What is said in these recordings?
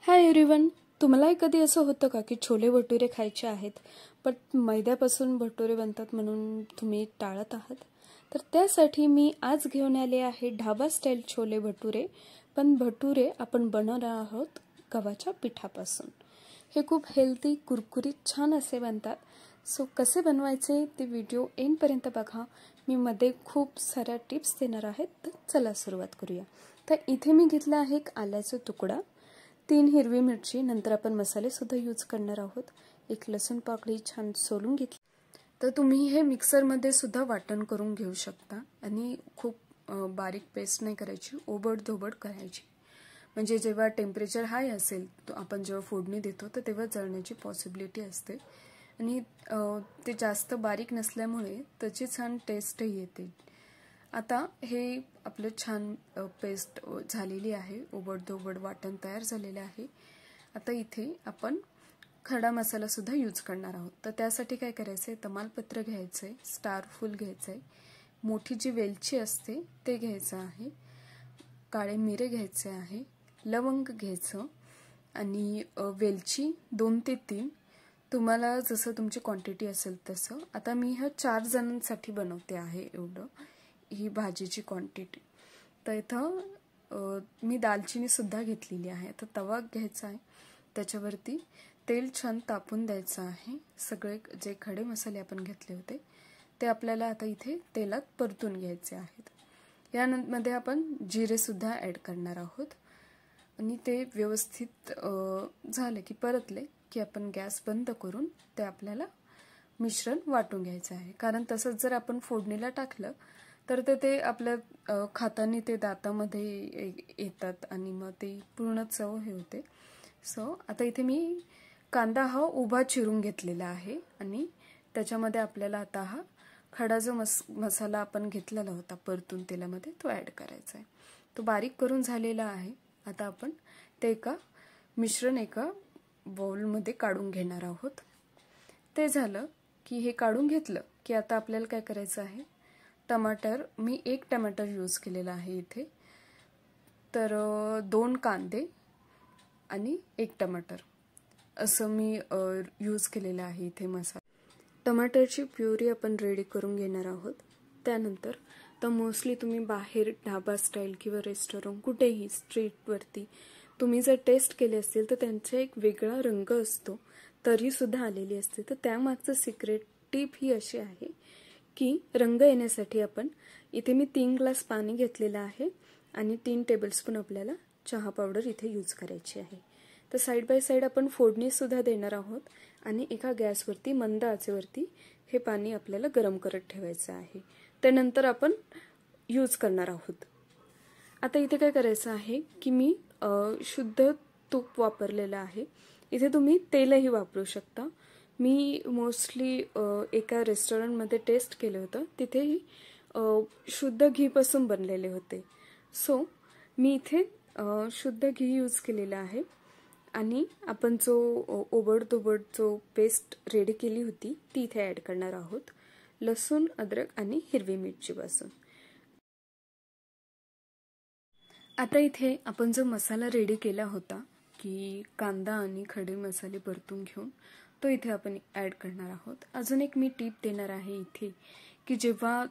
Hi everyone, तुम्हालाही कधी असं होतं का की छोले भटुरे खायचे आहेत पण मैद्यापासून भटुरे बनतात म्हणून तुम्ही टाळत आहात? तर त्यासाठी मी आज घेऊन आले आहे ढाबा स्टाईल छोले भटुरे. पण भटुरे आपण बनवणार आहोत गव्हाच्या पिठापासून. हे खूप हेल्दी, कुरकुरीत, छान असे बनतात. सो कसे बनवायचे ते व्हिडिओ एंडपर्यंत बघा. मी मध्ये खूप साऱ्या टिप्स देणार आहे. तर चला सुरुवात करूया. तर इथे मी घेतला आहे एक आल्याचा तुकडा, 3 हिरवी मिरची, नंतर आपण मसाले सुद्धा यूज करणार आहोत. एक लसूण पाकळी छान सोलून घेतली. तर तुम्ही हे मिक्सरमध्ये सुद्धा वाटण करून घेऊ शकता आणि खूप बारीक पेस्ट नाही करायची, ओबडधोबड करायची. म्हणजे जेव्हा टेम्परेचर हाय असेल, तो आपण जेव्हा फोडणी देतो तर तेव्हा जळण्याची पॉसिबिलिटी असते आणि ते जास्त बारीक नसल्यामुळे त्याची छान टेस्टही येते. आता हे आपलं छान पेस्ट झालेली आहे, ओबडधोबड वाटण तयार झालेलं आहे. आता इथे आपण खडा मसाला सुद्धा यूज करणार आहोत. तर त्यासाठी काय करायचं आहे, तमालपत्र घ्यायचं आहे, स्टार फूल घ्यायचं आहे, मोठी जी वेलची असते ते घ्यायचं आहे, काळे मिरे घ्यायचे आहे, लवंग घ्यायचं आणि वेलची 2 ते 3, तुम्हाला जसं तुमची क्वांटिटी असेल तसं. आता मी ह्या 4 जणांसाठी बनवते आहे एवढं ही भाजीची क्वांटिटी. तर इथं मी दालचिनी सुद्धा घेतलेली आहे. आता तवा घ्यायचा आहे, त्याच्यावरती तेल छान तापून द्यायचं आहे. सगळे जे खडे मसाले आपण घेतले होते ते आपल्याला आता इथे तेलात परतून घ्यायचे आहेत. यामध्ये आपण जिरे सुद्धा ॲड करणार आहोत आणि ते व्यवस्थित झाले की परतले की आपण गॅस बंद करून ते आपल्याला मिश्रण वाटून घ्यायचं आहे. कारण तसंच जर आपण फोडणीला टाकलं तर ते आपल्या खाताना ते दातामध्ये येतात आणि मग ते पूर्ण चव हे होते. सो आता इथे मी कांदा हा उभा चिरून घेतलेला आहे आणि त्याच्यामध्ये आपल्याला आता हा खडा जो मसाला आपण घेतलेला होता परतून तेलामध्ये तो ॲड करायचा आहे. तो बारीक करून झालेला आहे. आता आपण ते मिश्रण एका बाउलमध्ये काढून घेणार आहोत. ते झालं की हे काढून घेतलं की आता आपल्याला काय करायचं आहे, टमाटर, मी 1 टमाटर यूज केलेला आहे इथे. तर 2 कांदे आणि 1 टमाटर असं मी यूज केलेलं आहे इथे मसाला. टमाटरची प्युरी आपण रेडी करून घेणार आहोत. त्यानंतर तर मोस्टली तुम्ही बाहेर ढाबा स्टाईल किंवा रेस्टॉरंट कुठेही स्ट्रीटवरती तुम्ही जर टेस्ट केले असतील तर त्यांचा एक वेगळा रंग असतो, तरी सुद्धा आलेली असते. तर त्यामागचं सिक्रेट टिप ही अशी आहे की रंग येण्यासाठी आपण इथे मी 3 ग्लास पाणी घेतलेलं आहे आणि 3 टेबलस्पून आपल्याला चहा पावडर इथे यूज करायची आहे. तर साईड बाय साईड आपण फोडणी सुद्धा देणार आहोत आणि एका गॅसवरती मंद आचेवरती हे पाणी आपल्याला गरम करत ठेवायचं आहे. त्यानंतर आपण यूज करणार आहोत. आता इथे काय करायचं आहे की मी शुद्ध तूप वापरलेलं आहे. इथे तुम्ही तेलही वापरू शकता. मी मोस्टली एका रेस्टॉरंटमध्ये टेस्ट केलं होतं, तिथेही शुद्ध घीपासून बनलेले होते. सो मी इथे शुद्ध घी यूज केलेला आहे आणि आपण जो ओबडधोबड जो पेस्ट रेडी केली होती ती इथे ॲड करणार आहोत, लसूण, अद्रक आणि हिरवी मिरचीपासून. आता इथे आपण जो मसाला रेडी केला होता की कांदा आणि खडे मसाले परतून घेऊन, तो इथे आपण ॲड करणार आहोत. अजून एक मी टिप देणार आहे इथे की जेव्हा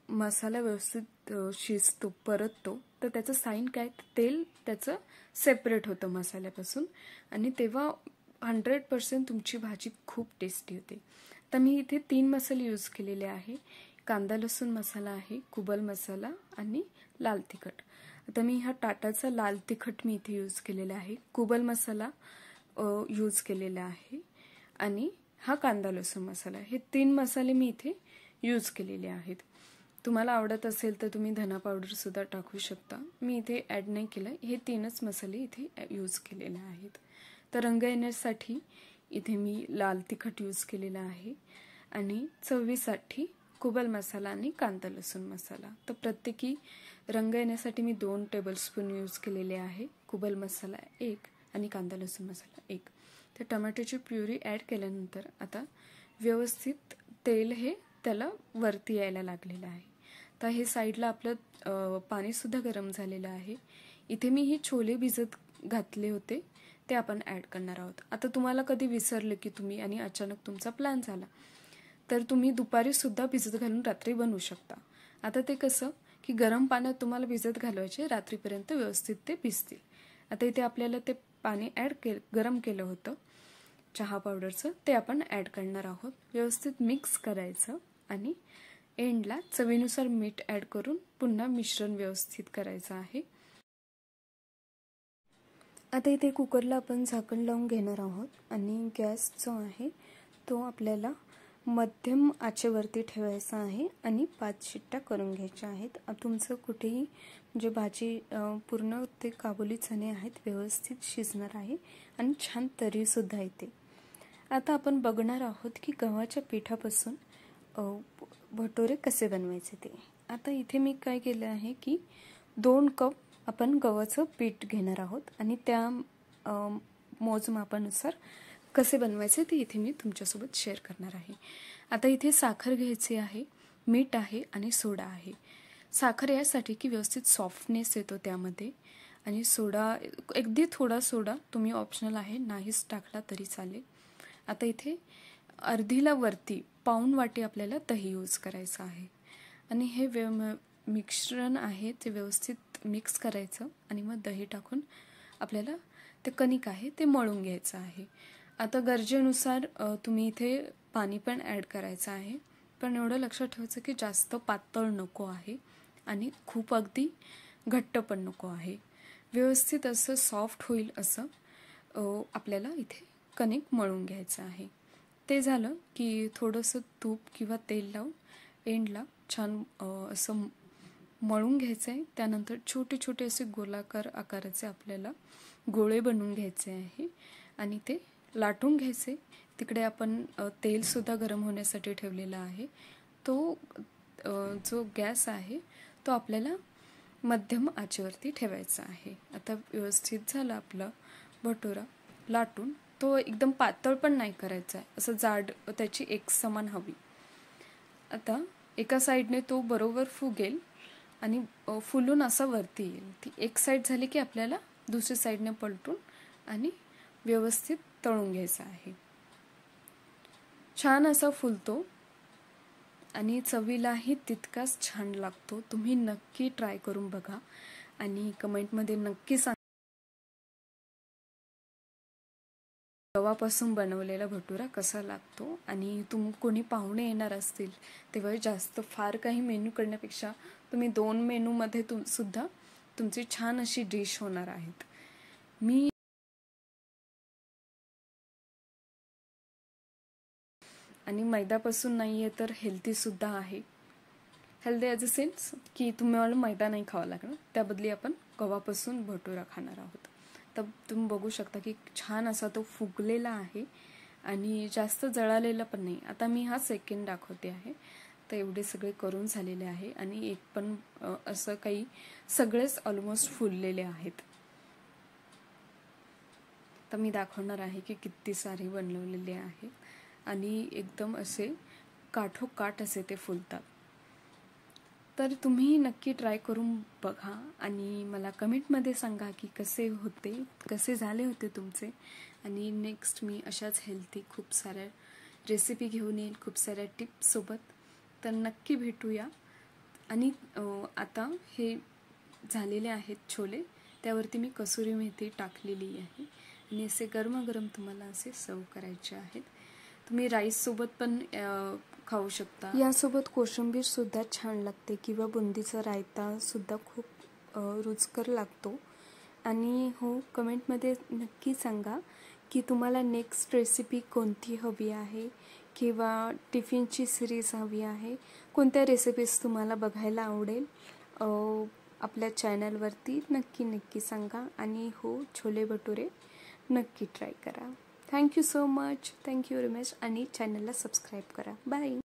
मसाला व्यवस्थित शिजतो, परततो, तर त्याचं साईन काय, तेल त्याचं सेपरेट होतं मसाल्यापासून आणि तेव्हा 100% तुमची भाजी खूप टेस्टी होते. तर मी इथे 3 मसाले यूज केलेले आहे. कांदा लसूण मसाला आहे, कुबल मसाला आणि लाल तिखट. आता मी हा टाटाचा लाल तिखट मी इथे यूज केलेला आहे, कुबल मसाला यूज केलेला आहे आणि हा कांदा लसूण मसाला. हे 3 मसाले मी इथे यूज केलेले आहेत. तुम्हाला आवडत असेल तर तुम्ही धना पावडर सुद्धा टाकू शकता. मी इथे ॲड नाही केलं. हे 3च मसाले इथे यूज केलेले आहेत. तर रंग येण्यासाठी इथे मी लाल तिखट यूज केलेला आहे आणि चवीसाठी कुबल मसाला आणि कांदा लसूण मसाला. तर प्रत्येकी रंग येण्यासाठी मी 2 टेबलस्पून यूज केलेले आहे, कुबल मसाला 1 आणि कांदा लसूण मसाला 1. तर टमाटोची प्युरी ॲड केल्यानंतर आता व्यवस्थित तेल हे त्याला वरती यायला लागलेलं आहे. तर हे साईडला आपलं पाणी सुद्धा गरम झालेलं आहे. इथे मी हे छोले भिजत घातले होते ते आपण ॲड करणार आहोत. आता तुम्हाला कधी विसरले की तुम्ही आणि अचानक तुमचा प्लॅन झाला, तर तुम्ही दुपारी सुद्धा भिजत घालून रात्री बनवू शकता. आता ते कसं की गरम पाण्यात तुम्हाला भिजत घालवायचे, रात्रीपर्यंत व्यवस्थित ते भिजतील. आता इथे आपल्याला ते पाणी गरम केलं होतं चहा पावडरचं, ते आपण ॲड करणार आहोत. व्यवस्थित मिक्स करायचं आणि एंडला चवीनुसार मीठ ॲड करून पुन्हा मिश्रण व्यवस्थित करायचं आहे. आता इथे कुकरला आपण झाकण लावून घेणार आहोत आणि गॅस जो आहे तो आपल्याला मध्यम आचेवरती ठेवायचा आहे आणि 5 शिट्ट्या करून घ्यायच्या आहेत. तुमचं कुठेही म्हणजे भाजी पूर्ण ते काबुली चणे आहेत व्यवस्थित शिजणार आहे आणि छान तरीसुद्धा येते. आता आपण बघणार आहोत की गव्हाच्या पिठापासून भटोरे कसे बनवायचे ते. आता इथे मी काय केलं आहे की 2 कप आपण गव्हाचं पीठ घेणार आहोत आणि त्या मोजमापानुसार कसे बनवायचे ते इथे मी तुमच्यासोबत शेअर करणार आहे. आता इथे साखर घ्यायची आहे, मीठ आहे आणि सोडा आहे. साखर यासाठी की व्यवस्थित सॉफ्टनेस येतो त्यामध्ये, आणि सोडा अगदी थोडा सोडा तुम्ही ऑप्शनल आहे, नाहीच टाकला तरी चालेल. आता इथे अर्धीला वरती पाऊण वाटी आपल्याला दही यूज करायचं आहे आणि हे मिश्रण आहे ते व्यवस्थित मिक्स करायचं आणि मग दही टाकून आपल्याला ते कणिक आहे ते मळून घ्यायचं आहे. आता गरजेनुसार तुम्ही इथे पाणी पण ॲड करायचं आहे, पण एवढं लक्षात ठेवायचं की जास्त पातळ नको आहे आणि खूप अगदी घट्ट पण नको आहे. व्यवस्थित असं सॉफ्ट होईल असं आपल्याला इथे कणिक मळून घ्यायचं आहे. ते झालं की थोडंसं तूप किंवा तेल लावून एंडला छान असं मळून घ्यायचं आहे. त्यानंतर छोटे छोटे असे गोलाकार आकाराचे आपल्याला गोळे बनवून घ्यायचे आहे आणि ते लाटून घ्यायचे. तिकडे आपण तेलसुद्धा गरम होण्यासाठी ठेवलेला आहे. तो जो गॅस आहे तो आपल्याला मध्यम आचेवरती ठेवायचा आहे. आता व्यवस्थित झाला आपला भटोरा लाटून. तो एकदम पातळ पण नाही करायचा आहे, असं जाड त्याची एक समान हवी. आता एका साईडने तो बरोबर फुगेल आणि फुलून असा वरती येईल. ती एक साईड झाली की आपल्याला दुसरी साईडने पलटून आणि व्यवस्थित तळून घ्यायचा आहे. छान असा फुलतो आणि चवीलाही तितकाच छान लागतो. तुम्ही नक्की ट्राय करून बघा आणि कमेंटमध्ये नक्की सांगा गव्हापासून बनवलेला भटुरा कसा लागतो. आणि कोणी पाहुणे येणार असतील तेव्हा जास्त फार काही मेनू करण्यापेक्षा तुम्ही 2 मेनूमध्ये सुद्धा तुमची छान अशी डिश होणार आहेत. मी आणि मैद्यापासून नाही आहे तर हेल्दी सुद्धा आहे. हेल्दी ॲज अ सेन्स की तुम्हाला मैदा नाही खावा लागणार, त्याबदली आपण गव्हापासून भटुरा खाणार आहोत. तर तुम्ही बघू शकता की छान असा तो फुगलेला आहे आणि जास्त जळालेला पण नाही. आता मी हा सेकंड दाखवते आहे. तर एवढे सगळे करून झालेले आहे आणि एक पण असं काही सगळेच ऑलमोस्ट फुललेले आहेत. तर मी दाखवणार आहे की किती सारे बनवलेले आहेत आणि एकदम असे काठोकाठ असे ते फुलतात. तर तुम्ही नक्की ट्राय करून बघा आणि मला कमेंटमध्ये सांगा की कसे झाले होते तुमचे. आणि नेक्स्ट मी अशाच हेल्दी खूप साऱ्या रेसिपी घेऊन येईल, खूप साऱ्या टिप्ससोबत. तर नक्की भेटूया. आणि आता हे झालेले आहेत छोले, त्यावरती मी कसुरी मेथी टाकलेली आहे आणि असे गरमागरम तुम्हाला असे सर्व करायचे आहेत. तुम्ही राईससोबत पण खाऊ शकता. यासोबत कोशिंबीर सुद्धा छान लागते किंवा बुंदीचा रायता सुद्धा खूप रुचकर लागतो. आणि हो, कमेंटमध्ये नक्की सांगा की तुम्हाला नेक्स्ट रेसिपी कोणती हवी आहे किंवा टिफिनची सिरीज हवी आहे, कोणत्या रेसिपीज तुम्हाला बघायला आवडेल आपल्या चॅनलवरती नक्की सांगा. आणि हो, छोले भटुरे नक्की ट्राय करा. Thank you so much. Thank you very much. आणि चॅनलला सबस्क्राईब करा. बाय.